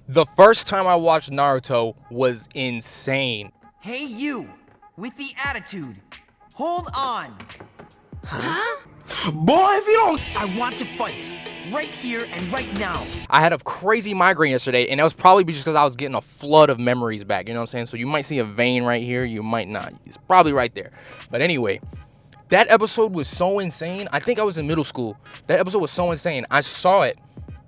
The first time I watched Naruto was insane. Hey you, with the attitude. Hold on. Boy, if you don't... I want to fight. Right here and right now. I had a crazy migraine yesterday, and that was probably just because I was getting a flood of memories back, you know what I'm saying? So you might see a vein right here, you might not. It's probably right there. But anyway, that episode was so insane. I think I was in middle school. That episode was so insane. I saw it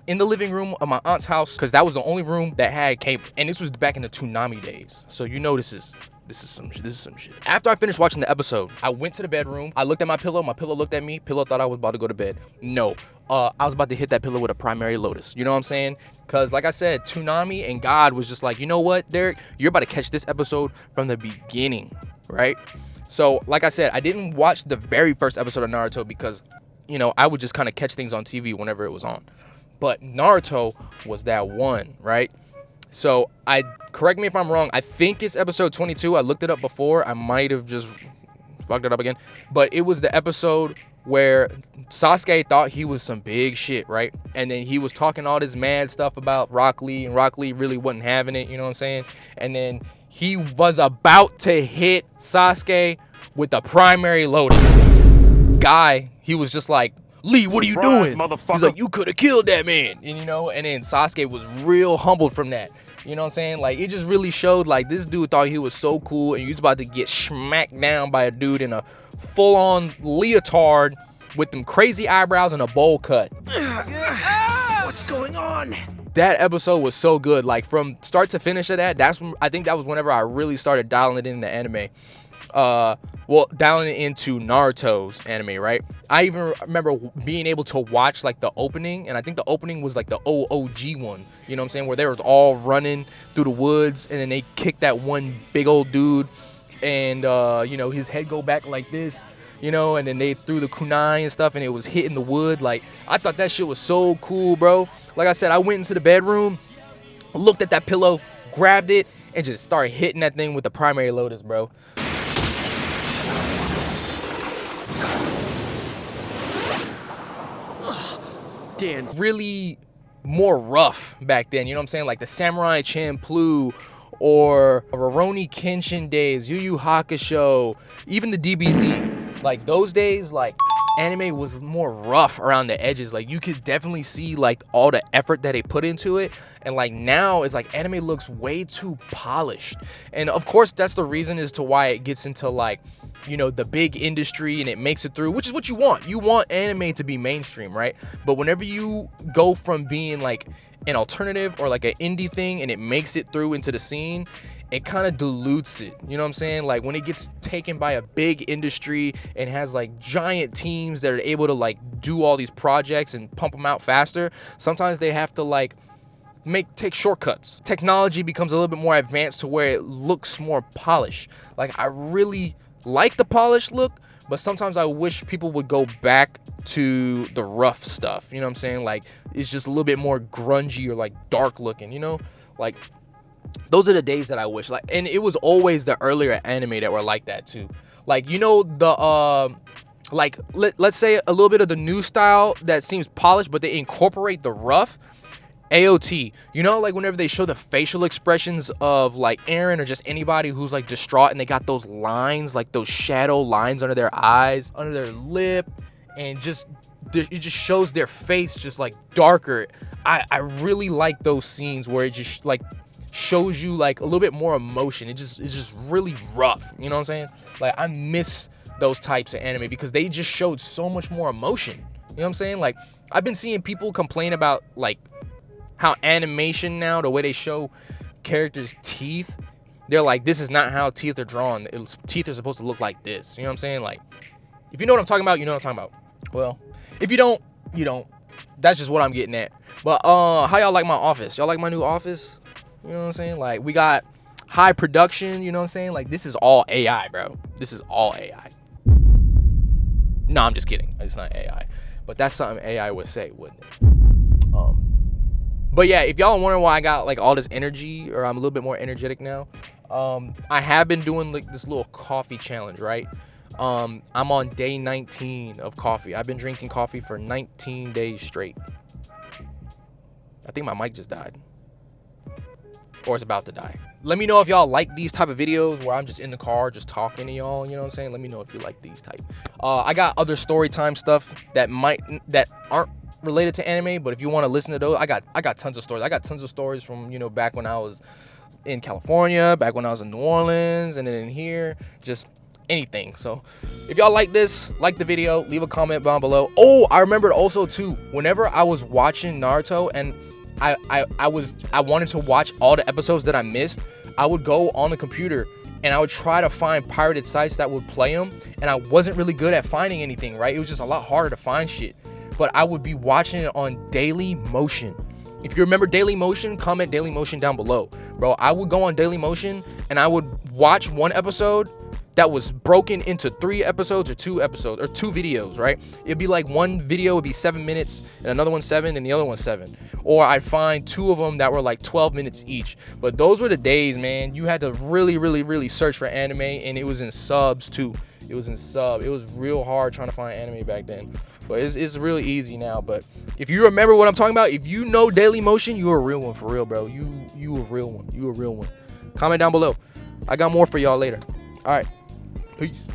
in the living room of my aunt's house because that was the only room that had cable. And this was back in the Toonami days. So you know this is some shit. After I finished watching the episode, I went to the bedroom. I looked at my pillow looked at me. Pillow thought I was about to go to bed. No, I was about to hit that pillow with a primary lotus. You know what I'm saying? Because like I said, Toonami and God was just like, you know what, Derek? You're about to catch this episode from the beginning, right? So like I said, I didn't watch the very first episode of Naruto because, you know, I would just kind of catch things on TV whenever it was on. But Naruto was that one, right? So correct me if I'm wrong, I think it's episode 22. I looked it up before. I might have just fucked it up again. But it was the episode where Sasuke thought he was some big shit, right? And then he was talking all this mad stuff about Rock Lee, and Rock Lee really wasn't having it, you know what I'm saying? And then he was about to hit Sasuke with the primary lotus. Guy, he was just like, Lee, what are you doing? He's like, you could have killed that man. And, you know, and then Sasuke was real humbled from that. You know what I'm saying? Like, it just really showed, like, this dude thought he was so cool, and he was about to get smacked down by a dude in a full-on leotard with them crazy eyebrows and a bowl cut. What's going on? That episode was so good. Like, from start to finish of that, I think that was whenever I really started dialing it into anime. Dialing it into Naruto's anime, right? I even remember being able to watch like the opening, and I think the opening was like the OOG one, you know what I'm saying, where they was all running through the woods, and then they kicked that one big old dude, and you know, his head go back like this, you know, and then they threw the kunai and stuff, and it was hitting the wood. Like, I thought that shit was so cool, bro. Like I said, I went into the bedroom, looked at that pillow, grabbed it, and just started hitting that thing with the primary lotus, bro. Dance. Really more rough back then, you know what I'm saying? Like the Samurai Champloo or Rurouni Kenshin days, Yu Yu Hakusho, even the DBZ. Like those days, like anime was more rough around the edges. Like you could definitely see like all the effort that they put into it. And like now it's like anime looks way too polished. And of course that's the reason as to why it gets into like, you know, the big industry and it makes it through, which is what you want. You want anime to be mainstream, right? But whenever you go from being like an alternative or like an indie thing and it makes it through into the scene, it kind of dilutes it, you know what I'm saying? Like when it gets taken by a big industry and has like giant teams that are able to like do all these projects and pump them out faster, sometimes they have to like take shortcuts. Technology becomes a little bit more advanced to where it looks more polished. Like I really like the polished look, but sometimes I wish people would go back to the rough stuff, you know what I'm saying? Like it's just a little bit more grungy or like dark looking, you know? Like those are the days that I wish. Like, and it was always the earlier anime that were like that too. Like, you know, the like let's say a little bit of the new style that seems polished, but they incorporate the rough. AOT, you know, like whenever they show the facial expressions of like Eren or just anybody who's like distraught, and they got those lines, like those shadow lines under their eyes, under their lip, and just it just shows their face just like darker. I really like those scenes where it just like shows you like a little bit more emotion. It's just really rough, you know what I'm saying? Like I miss those types of anime because they just showed so much more emotion, you know what I'm saying? Like I've been seeing people complain about like how animation now, the way they show characters' teeth, they're like, this is not how teeth are drawn. Teeth are supposed to look like this. You know what I'm saying? Like, if you know what I'm talking about, you know what I'm talking about. Well, if you don't, you don't. That's just what I'm getting at. But how y'all like my office? Y'all like my new office? You know what I'm saying? Like, we got high production, you know what I'm saying? Like, this is all AI, bro. This is all AI. No, I'm just kidding. It's not AI. But that's something AI would say, wouldn't it? But yeah, if y'all are wondering why I got like all this energy, or I'm a little bit more energetic now, I have been doing like this little coffee challenge, right? I'm on day 19 of coffee. I've been drinking coffee for 19 days straight. I think my mic just died. or it's about to die. Let me know if y'all like these type of videos where I'm just in the car just talking to y'all, you know what I'm saying? Let me know if you like these type. I got other story time stuff that aren't related to anime, but if you want to listen to those, I got tons of stories. I got tons of stories from, you know, back when I was in California, back when I was in New Orleans, and then in here, just anything. So if y'all like this, like the video, leave a comment down below. Oh, I remembered also too, whenever I was watching Naruto and I wanted to watch all the episodes that I missed, I would go on the computer and I would try to find pirated sites that would play them, and I wasn't really good at finding anything, right? It was just a lot harder to find shit, but I would be watching it on Daily Motion. If you remember Daily Motion, comment Daily Motion down below. Bro, I would go on Daily Motion and I would watch one episode that was broken into 3 episodes or 2 episodes or 2 videos, right? It'd be like one video would be 7 minutes and another one 7 and the other one 7. Or I'd find 2 of them that were like 12 minutes each. But those were the days, man. You had to really search for anime, and it was in subs too. It was in sub. It was real hard trying to find anime back then. But it's really easy now. But if you remember what I'm talking about, if you know Daily Motion, you a real one for real, bro. You a real one. You a real one. Comment down below. I got more for y'all later. All right. Peace.